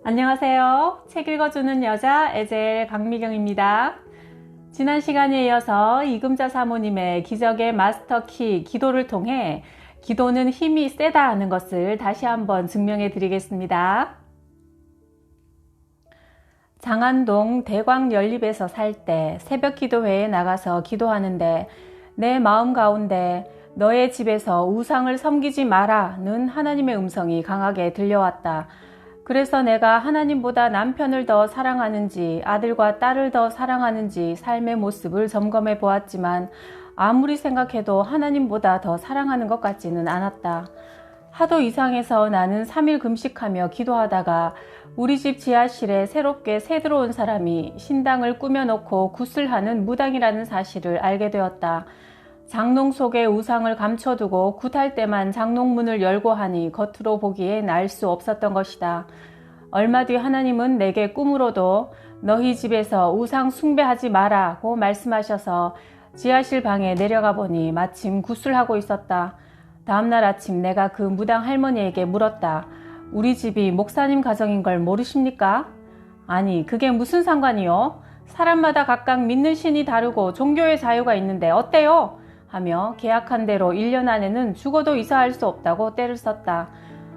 안녕하세요. 책 읽어주는 여자 에젤 강미경입니다. 지난 시간에 이어서 이금자 사모님의 기적의 마스터키 기도를 통해 기도는 힘이 세다 하는 것을 다시 한번 증명해 드리겠습니다. 장안동 대광연립에서 살 때 새벽 기도회에 나가서 기도하는데 내 마음 가운데 너의 집에서 우상을 섬기지 마라는 하나님의 음성이 강하게 들려왔다. 그래서 내가 하나님보다 남편을 더 사랑하는지 아들과 딸을 더 사랑하는지 삶의 모습을 점검해 보았지만 아무리 생각해도 하나님보다 더 사랑하는 것 같지는 않았다. 하도 이상해서 나는 3일 금식하며 기도하다가 우리 집 지하실에 새롭게 새 들어온 사람이 신당을 꾸며놓고 굿을 하는 무당이라는 사실을 알게 되었다. 장롱 속에 우상을 감춰두고 굿할 때만 장롱문을 열고 하니 겉으로 보기엔 알 수 없었던 것이다. 얼마 뒤 하나님은 내게 꿈으로도 너희 집에서 우상 숭배하지 마라고 말씀하셔서 지하실 방에 내려가 보니 마침 굿을 하고 있었다. 다음날 아침 내가 그 무당 할머니에게 물었다. 우리 집이 목사님 가정인 걸 모르십니까? 아니, 그게 무슨 상관이요? 사람마다 각각 믿는 신이 다르고 종교의 자유가 있는데 어때요? 하며 계약한 대로 1년 안에는 죽어도 이사할 수 없다고 떼를 썼다.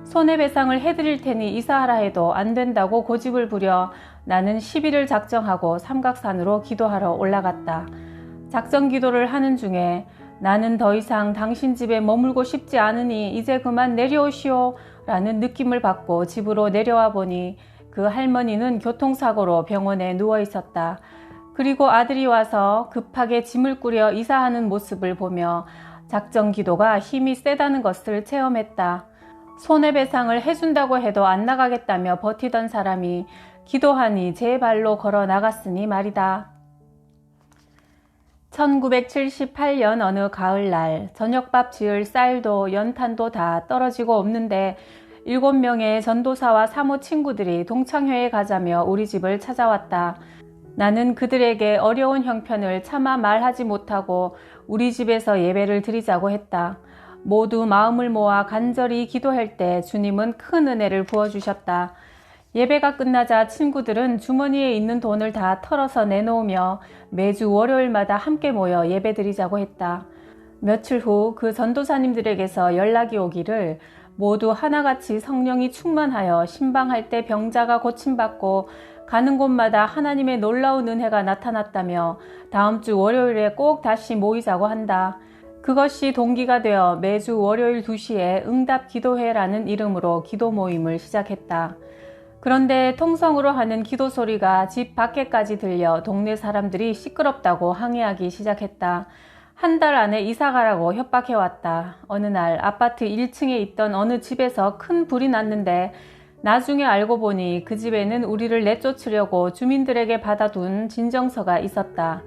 손해배상을 해드릴 테니 이사하라 해도 안 된다고 고집을 부려 나는 시비를 작정하고 삼각산으로 기도하러 올라갔다. 작정 기도를 하는 중에 나는 더 이상 당신 집에 머물고 싶지 않으니 이제 그만 내려오시오 라는 느낌을 받고 집으로 내려와 보니 그 할머니는 교통사고로 병원에 누워 있었다. 그리고 아들이 와서 급하게 짐을 꾸려 이사하는 모습을 보며 작정 기도가 힘이 세다는 것을 체험했다. 손해배상을 해준다고 해도 안 나가겠다며 버티던 사람이 기도하니 제 발로 걸어 나갔으니 말이다. 1978년 어느 가을날 저녁밥 지을 쌀도 연탄도 다 떨어지고 없는데 7명의 전도사와 사모 친구들이 동창회에 가자며 우리 집을 찾아왔다. 나는 그들에게 어려운 형편을 차마 말하지 못하고 우리 집에서 예배를 드리자고 했다. 모두 마음을 모아 간절히 기도할 때 주님은 큰 은혜를 부어주셨다. 예배가 끝나자 친구들은 주머니에 있는 돈을 다 털어서 내놓으며 매주 월요일마다 함께 모여 예배 드리자고 했다. 며칠 후 그 전도사님들에게서 연락이 오기를 모두 하나같이 성령이 충만하여 신방할 때 병자가 고침받고 가는 곳마다 하나님의 놀라운 은혜가 나타났다며 다음 주 월요일에 꼭 다시 모이자고 한다. 그것이 동기가 되어 매주 월요일 2시에 응답 기도회라는 이름으로 기도 모임을 시작했다. 그런데 통성으로 하는 기도 소리가 집 밖에까지 들려 동네 사람들이 시끄럽다고 항의하기 시작했다. 한 달 안에 이사가라고 협박해왔다. 어느 날 아파트 1층에 있던 어느 집에서 큰 불이 났는데 나중에 알고 보니 그 집에는 우리를 내쫓으려고 주민들에게 받아둔 진정서가 있었다.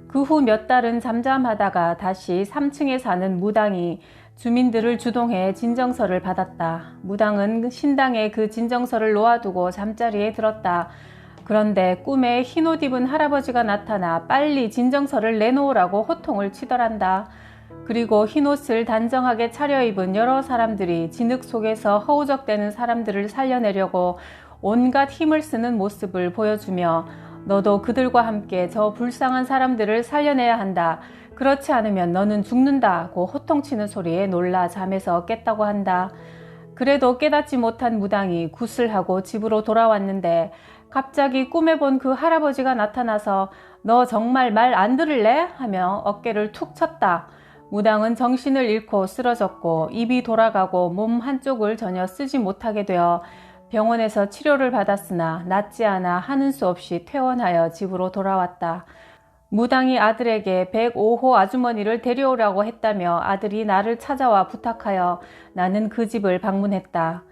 그 후 몇 달은 잠잠하다가 다시 3층에 사는 무당이 주민들을 주동해 진정서를 받았다. 무당은 신당에 그 진정서를 놓아두고 잠자리에 들었다. 그런데 꿈에 흰옷 입은 할아버지가 나타나 빨리 진정서를 내놓으라고 호통을 치더란다. 그리고 흰옷을 단정하게 차려입은 여러 사람들이 진흙 속에서 허우적대는 사람들을 살려내려고 온갖 힘을 쓰는 모습을 보여주며 너도 그들과 함께 저 불쌍한 사람들을 살려내야 한다. 그렇지 않으면 너는 죽는다고 호통치는 소리에 놀라 잠에서 깼다고 한다. 그래도 깨닫지 못한 무당이 굿을 하고 집으로 돌아왔는데 갑자기 꿈에 본 그 할아버지가 나타나서 너 정말 말 안 들을래? 하며 어깨를 툭 쳤다. 무당은 정신을 잃고 쓰러졌고 입이 돌아가고 몸 한쪽을 전혀 쓰지 못하게 되어 병원에서 치료를 받았으나 낫지 않아 하는 수 없이 퇴원하여 집으로 돌아왔다. 무당이 아들에게 105호 아주머니를 데려오라고 했다며 아들이 나를 찾아와 부탁하여 나는 그 집을 방문했다.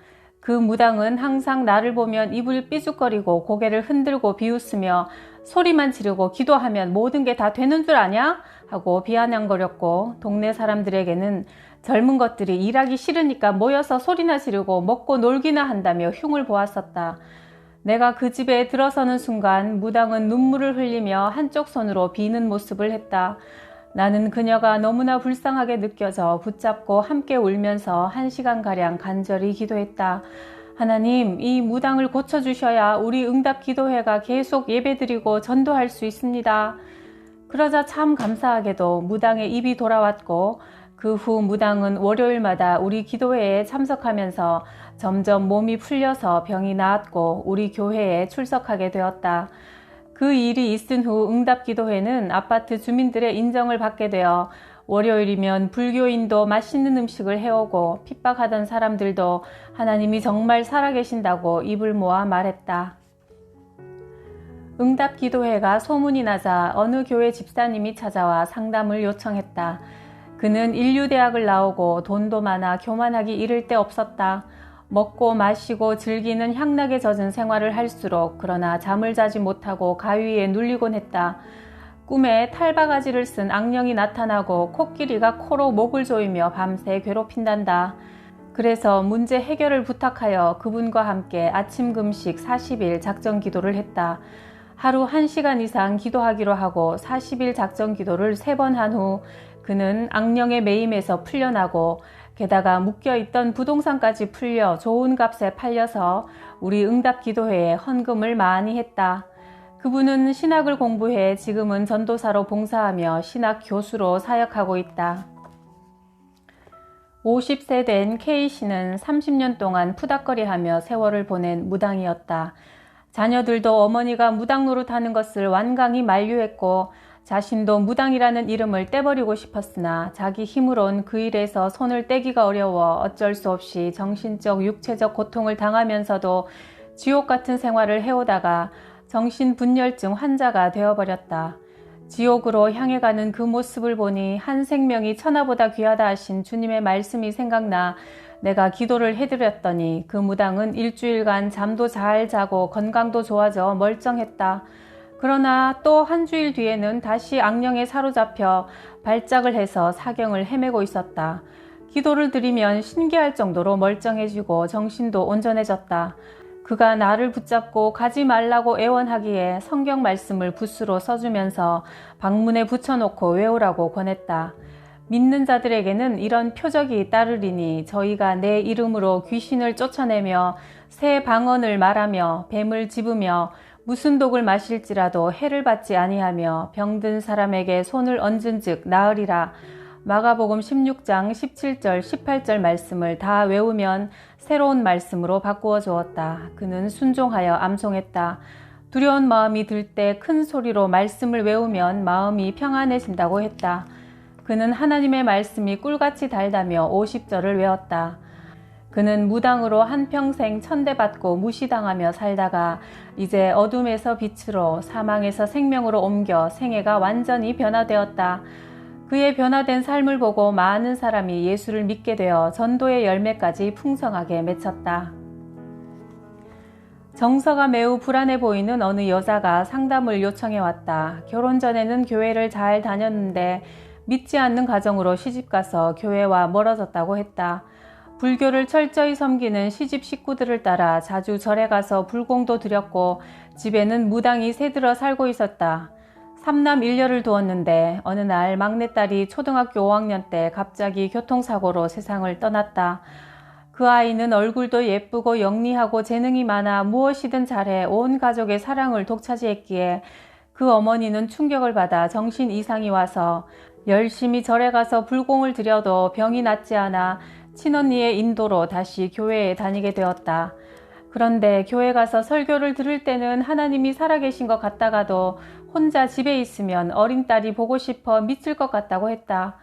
그 무당은 항상 나를 보면 입을 삐죽거리고 고개를 흔들고 비웃으며 소리만 지르고 기도하면 모든 게 다 되는 줄 아냐? 하고 비아냥거렸고 동네 사람들에게는 젊은 것들이 일하기 싫으니까 모여서 소리나 지르고 먹고 놀기나 한다며 흉을 보았었다. 내가 그 집에 들어서는 순간 무당은 눈물을 흘리며 한쪽 손으로 비는 모습을 했다. 나는 그녀가 너무나 불쌍하게 느껴져 붙잡고 함께 울면서 1시간가량 간절히 기도했다. 하나님, 이 무당을 고쳐주셔야 우리 응답기도회가 계속 예배드리고 전도할 수 있습니다. 그러자 참 감사하게도 무당의 입이 돌아왔고 그 후 무당은 월요일마다 우리 기도회에 참석하면서 점점 몸이 풀려서 병이 나았고 우리 교회에 출석하게 되었다. 그 일이 있은 후 응답기도회는 아파트 주민들의 인정을 받게 되어 월요일이면 불교인도 맛있는 음식을 해오고 핍박하던 사람들도 하나님이 정말 살아계신다고 입을 모아 말했다. 응답기도회가 소문이 나자 어느 교회 집사님이 찾아와 상담을 요청했다. 그는 인류대학을 나오고 돈도 많아 교만하기 이를 데 없었다. 먹고 마시고 즐기는 향락에 젖은 생활을 할수록 그러나 잠을 자지 못하고 가위에 눌리곤 했다. 꿈에 탈바가지를 쓴 악령이 나타나고 코끼리가 코로 목을 조이며 밤새 괴롭힌단다. 그래서 문제 해결을 부탁하여 그분과 함께 아침 금식 40일 작정 기도를 했다. 하루 1시간 이상 기도하기로 하고 40일 작정 기도를 3번 한 후 그는 악령의 매임에서 풀려나고 게다가 묶여있던 부동산까지 풀려 좋은 값에 팔려서 우리 응답기도회에 헌금을 많이 했다. 그분은 신학을 공부해 지금은 전도사로 봉사하며 신학 교수로 사역하고 있다. 50세 된 K씨는 30년 동안 푸닥거리하며 세월을 보낸 무당이었다. 자녀들도 어머니가 무당 노릇하는 것을 완강히 만류했고 자신도 무당이라는 이름을 떼버리고 싶었으나 자기 힘으론 그 일에서 손을 떼기가 어려워 어쩔 수 없이 정신적, 육체적 고통을 당하면서도 지옥 같은 생활을 해오다가 정신분열증 환자가 되어버렸다. 지옥으로 향해 가는 그 모습을 보니 한 생명이 천하보다 귀하다 하신 주님의 말씀이 생각나 내가 기도를 해드렸더니 그 무당은 일주일간 잠도 잘 자고 건강도 좋아져 멀쩡했다. 그러나 또 한 주일 뒤에는 다시 악령에 사로잡혀 발작을 해서 사경을 헤매고 있었다. 기도를 드리면 신기할 정도로 멀쩡해지고 정신도 온전해졌다. 그가 나를 붙잡고 가지 말라고 애원하기에 성경 말씀을 붓으로 써주면서 방문에 붙여놓고 외우라고 권했다. 믿는 자들에게는 이런 표적이 따르리니 저희가 내 이름으로 귀신을 쫓아내며 새 방언을 말하며 뱀을 집으며 무슨 독을 마실지라도 해를 받지 아니하며 병든 사람에게 손을 얹은즉 나으리라. 마가복음 16장 17절 18절 말씀을 다 외우면 새로운 말씀으로 바꾸어 주었다. 그는 순종하여 암송했다. 두려운 마음이 들 때 큰 소리로 말씀을 외우면 마음이 평안해진다고 했다. 그는 하나님의 말씀이 꿀같이 달다며 50절을 외웠다. 그는 무당으로 한평생 천대받고 무시당하며 살다가 이제 어둠에서 빛으로 사망에서 생명으로 옮겨 생애가 완전히 변화되었다. 그의 변화된 삶을 보고 많은 사람이 예수를 믿게 되어 전도의 열매까지 풍성하게 맺혔다. 정서가 매우 불안해 보이는 어느 여자가 상담을 요청해 왔다. 결혼 전에는 교회를 잘 다녔는데 믿지 않는 가정으로 시집가서 교회와 멀어졌다고 했다. 불교를 철저히 섬기는 시집 식구들을 따라 자주 절에 가서 불공도 드렸고 집에는 무당이 새들어 살고 있었다. 3남 1녀를 두었는데 어느 날 막내딸이 초등학교 5학년 때 갑자기 교통사고로 세상을 떠났다. 그 아이는 얼굴도 예쁘고 영리하고 재능이 많아 무엇이든 잘해 온 가족의 사랑을 독차지했기에 그 어머니는 충격을 받아 정신 이상이 와서 열심히 절에 가서 불공을 드려도 병이 낫지 않아 친언니의 인도로 다시 교회에 다니게 되었다. 그런데 교회 가서 설교를 들을 때는 하나님이 살아계신 것 같다가도 혼자 집에 있으면 어린 딸이 보고 싶어 미칠 것 같다고 했다.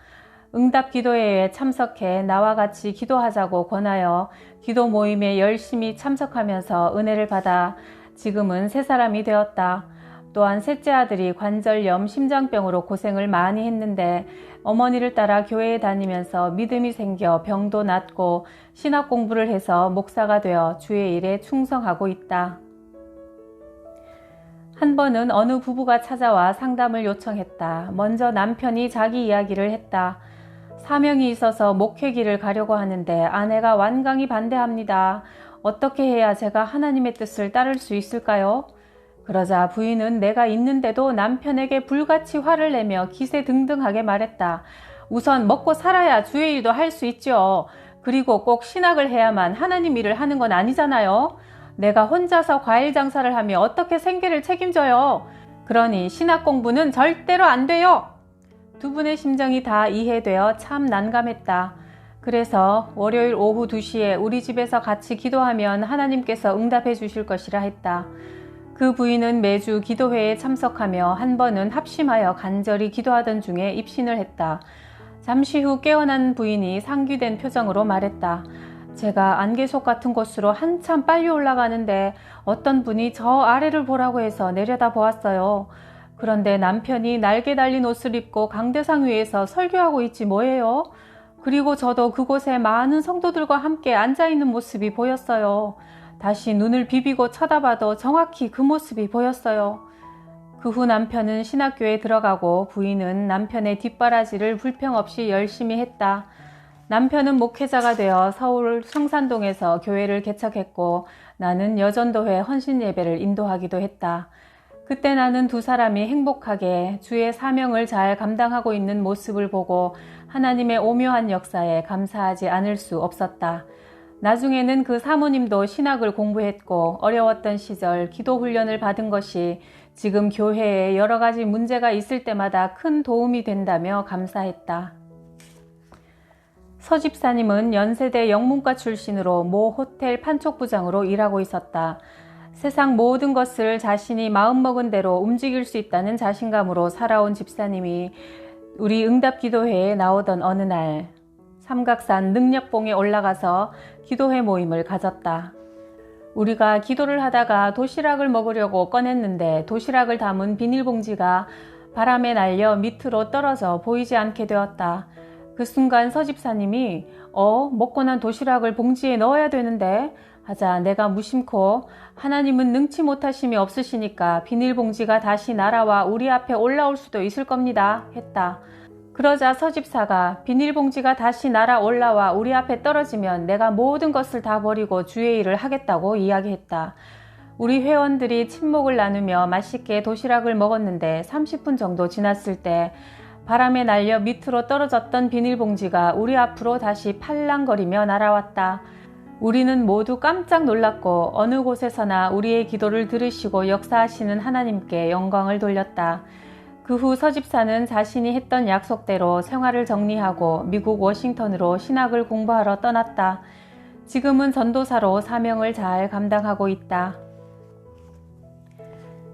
응답기도회에 참석해 나와 같이 기도하자고 권하여 기도 모임에 열심히 참석하면서 은혜를 받아 지금은 새 사람이 되었다. 또한 셋째 아들이 관절염, 심장병으로 고생을 많이 했는데 어머니를 따라 교회에 다니면서 믿음이 생겨 병도 낫고 신학 공부를 해서 목사가 되어 주의 일에 충성하고 있다. 한 번은 어느 부부가 찾아와 상담을 요청했다. 먼저 남편이 자기 이야기를 했다. 사명이 있어서 목회길을 가려고 하는데 아내가 완강히 반대합니다. 어떻게 해야 제가 하나님의 뜻을 따를 수 있을까요? 그러자 부인은 내가 있는데도 남편에게 불같이 화를 내며 기세등등하게 말했다. 우선 먹고 살아야 주의 일도 할 수 있죠. 그리고 꼭 신학을 해야만 하나님 일을 하는 건 아니잖아요. 내가 혼자서 과일 장사를 하며 어떻게 생계를 책임져요. 그러니 신학 공부는 절대로 안 돼요. 두 분의 심정이 다 이해되어 참 난감했다. 그래서 월요일 오후 2시에 우리 집에서 같이 기도하면 하나님께서 응답해 주실 것이라 했다. 그 부인은 매주 기도회에 참석하며 한 번은 합심하여 간절히 기도하던 중에 입신을 했다. 잠시 후 깨어난 부인이 상기된 표정으로 말했다. 제가 안개속 같은 곳으로 한참 빨리 올라가는데 어떤 분이 저 아래를 보라고 해서 내려다 보았어요. 그런데 남편이 날개 달린 옷을 입고 강대상 위에서 설교하고 있지 뭐예요. 그리고 저도 그곳에 많은 성도들과 함께 앉아있는 모습이 보였어요. 다시 눈을 비비고 쳐다봐도 정확히 그 모습이 보였어요. 그 후 남편은 신학교에 들어가고 부인은 남편의 뒷바라지를 불평 없이 열심히 했다. 남편은 목회자가 되어 서울 성산동에서 교회를 개척했고 나는 여전도회 헌신예배를 인도하기도 했다. 그때 나는 두 사람이 행복하게 주의 사명을 잘 감당하고 있는 모습을 보고 하나님의 오묘한 역사에 감사하지 않을 수 없었다. 나중에는 그 사모님도 신학을 공부했고 어려웠던 시절 기도 훈련을 받은 것이 지금 교회에 여러 가지 문제가 있을 때마다 큰 도움이 된다며 감사했다. 서 집사님은 연세대 영문과 출신으로 모 호텔 판촉부장으로 일하고 있었다. 세상 모든 것을 자신이 마음먹은 대로 움직일 수 있다는 자신감으로 살아온 집사님이 우리 응답기도회에 나오던 어느 날 삼각산 능력봉에 올라가서 기도회 모임을 가졌다. 우리가 기도를 하다가 도시락을 먹으려고 꺼냈는데 도시락을 담은 비닐봉지가 바람에 날려 밑으로 떨어져 보이지 않게 되었다. 그 순간 서 집사님이 먹고 난 도시락을 봉지에 넣어야 되는데 하자 내가 무심코 하나님은 능치 못하심이 없으시니까 비닐봉지가 다시 날아와 우리 앞에 올라올 수도 있을 겁니다 했다. 그러자 서 집사가 비닐봉지가 다시 날아 올라와 우리 앞에 떨어지면 내가 모든 것을 다 버리고 주의 일을 하겠다고 이야기했다. 우리 회원들이 친목을 나누며 맛있게 도시락을 먹었는데 30분 정도 지났을 때 바람에 날려 밑으로 떨어졌던 비닐봉지가 우리 앞으로 다시 팔랑거리며 날아왔다. 우리는 모두 깜짝 놀랐고 어느 곳에서나 우리의 기도를 들으시고 역사하시는 하나님께 영광을 돌렸다. 그 후 서 집사는 자신이 했던 약속대로 생활을 정리하고 미국 워싱턴으로 신학을 공부하러 떠났다. 지금은 전도사로 사명을 잘 감당하고 있다.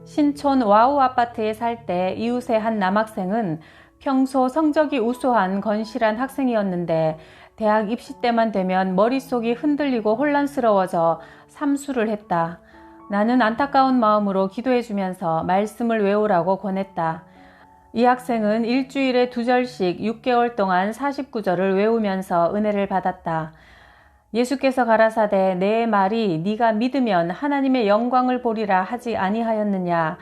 신촌 와우 아파트에 살 때 이웃의 한 남학생은 평소 성적이 우수한 건실한 학생이었는데 대학 입시 때만 되면 머릿속이 흔들리고 혼란스러워져 삼수를 했다. 나는 안타까운 마음으로 기도해주면서 말씀을 외우라고 권했다. 이 학생은 일주일에 2절씩 6개월 동안 49절을 외우면서 은혜를 받았다. 예수께서 가라사대 내 말이 네가 믿으면 하나님의 영광을 보리라 하지 아니하였느냐.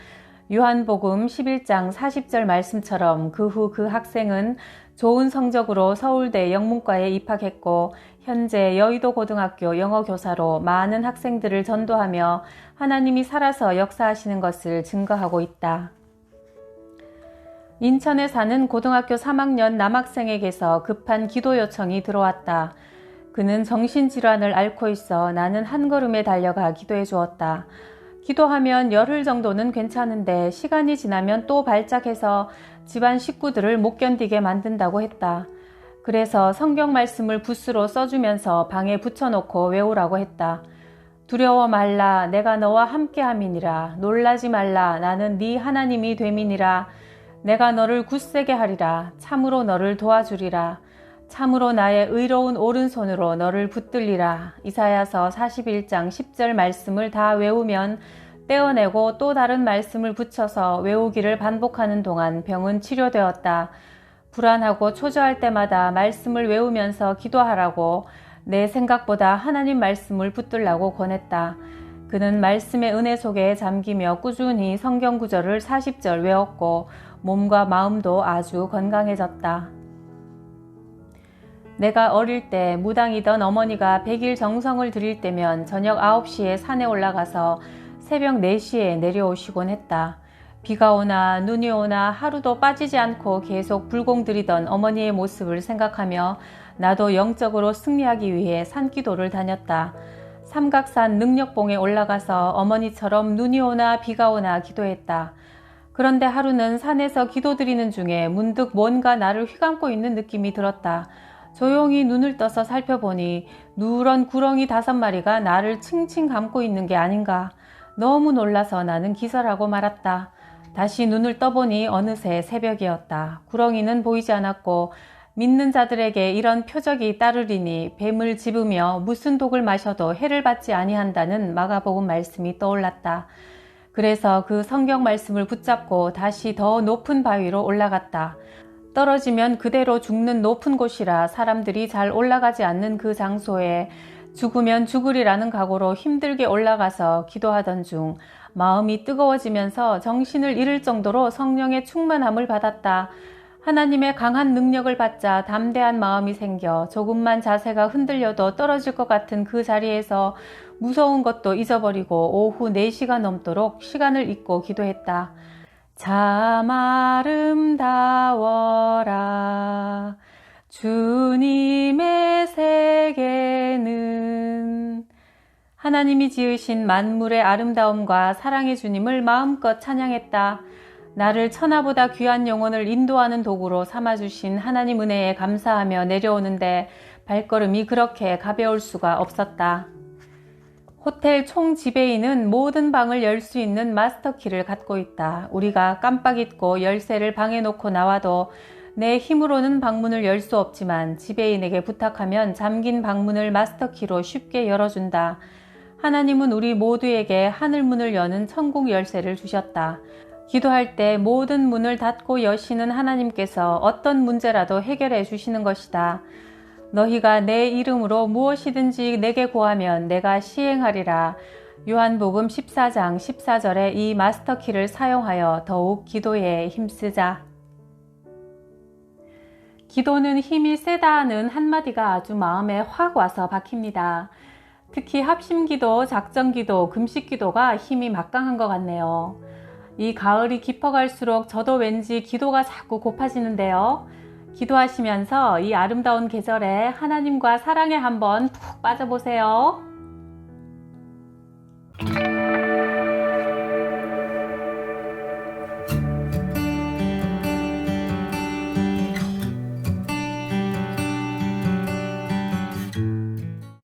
요한복음 11장 40절 말씀처럼 그 후 그 학생은 좋은 성적으로 서울대 영문과에 입학했고 현재 여의도 고등학교 영어교사로 많은 학생들을 전도하며 하나님이 살아서 역사하시는 것을 증거하고 있다. 인천에 사는 고등학교 3학년 남학생에게서 급한 기도 요청이 들어왔다. 그는 정신질환을 앓고 있어 나는 한 걸음에 달려가 기도해 주었다. 기도하면 열흘 정도는 괜찮은데 시간이 지나면 또 발작해서 집안 식구들을 못 견디게 만든다고 했다. 그래서 성경 말씀을 붓으로 써주면서 방에 붙여놓고 외우라고 했다. 두려워 말라 내가 너와 함께함이니라. 놀라지 말라 나는 네 하나님이 됨이니라. 내가 너를 굳세게 하리라. 참으로 너를 도와주리라. 참으로 나의 의로운 오른손으로 너를 붙들리라. 이사야서 41장 10절 말씀을 다 외우면 떼어내고 또 다른 말씀을 붙여서 외우기를 반복하는 동안 병은 치료되었다. 불안하고 초조할 때마다 말씀을 외우면서 기도하라고 내 생각보다 하나님 말씀을 붙들라고 권했다. 그는 말씀의 은혜 속에 잠기며 꾸준히 성경 구절을 40절 외웠고 몸과 마음도 아주 건강해졌다. 내가 어릴 때 무당이던 어머니가 100일 정성을 드릴 때면 저녁 9시에 산에 올라가서 새벽 4시에 내려오시곤 했다. 비가 오나 눈이 오나 하루도 빠지지 않고 계속 불공 들이던 어머니의 모습을 생각하며 나도 영적으로 승리하기 위해 산기도를 다녔다. 삼각산 능력봉에 올라가서 어머니처럼 눈이 오나 비가 오나 기도했다. 그런데 하루는 산에서 기도드리는 중에 문득 뭔가 나를 휘감고 있는 느낌이 들었다. 조용히 눈을 떠서 살펴보니 누런 구렁이 5마리가 나를 칭칭 감고 있는 게 아닌가. 너무 놀라서 나는 기절하고 말았다. 다시 눈을 떠보니 어느새 새벽이었다. 구렁이는 보이지 않았고 믿는 자들에게 이런 표적이 따르리니 뱀을 집으며 무슨 독을 마셔도 해를 받지 아니한다는 마가복음 말씀이 떠올랐다. 그래서 그 성경 말씀을 붙잡고 다시 더 높은 바위로 올라갔다. 떨어지면 그대로 죽는 높은 곳이라 사람들이 잘 올라가지 않는 그 장소에 죽으면 죽으리라는 각오로 힘들게 올라가서 기도하던 중 마음이 뜨거워지면서 정신을 잃을 정도로 성령의 충만함을 받았다. 하나님의 강한 능력을 받자 담대한 마음이 생겨 조금만 자세가 흔들려도 떨어질 것 같은 그 자리에서 무서운 것도 잊어버리고 오후 4시가 넘도록 시간을 잊고 기도했다. 참 아름다워라 주님의 세계는. 하나님이 지으신 만물의 아름다움과 사랑의 주님을 마음껏 찬양했다. 나를 천하보다 귀한 영혼을 인도하는 도구로 삼아주신 하나님 은혜에 감사하며 내려오는데 발걸음이 그렇게 가벼울 수가 없었다. 호텔 총 지배인은 모든 방을 열 수 있는 마스터키를 갖고 있다. 우리가 깜빡 잊고 열쇠를 방에 놓고 나와도 내 힘으로는 방문을 열 수 없지만 지배인에게 부탁하면 잠긴 방문을 마스터키로 쉽게 열어준다. 하나님은 우리 모두에게 하늘문을 여는 천국 열쇠를 주셨다. 기도할 때 모든 문을 닫고 여시는 하나님께서 어떤 문제라도 해결해 주시는 것이다. 너희가 내 이름으로 무엇이든지 내게 구하면 내가 시행하리라. 요한복음 14장 14절에 이 마스터키를 사용하여 더욱 기도에 힘쓰자. 기도는 힘이 세다는 한마디가 아주 마음에 확 와서 박힙니다. 특히 합심기도, 작정기도, 금식기도가 힘이 막강한 것 같네요. 이 가을이 깊어갈수록 저도 왠지 기도가 자꾸 고파지는데요. 기도하시면서 이 아름다운 계절에 하나님과 사랑에 한번 푹 빠져보세요.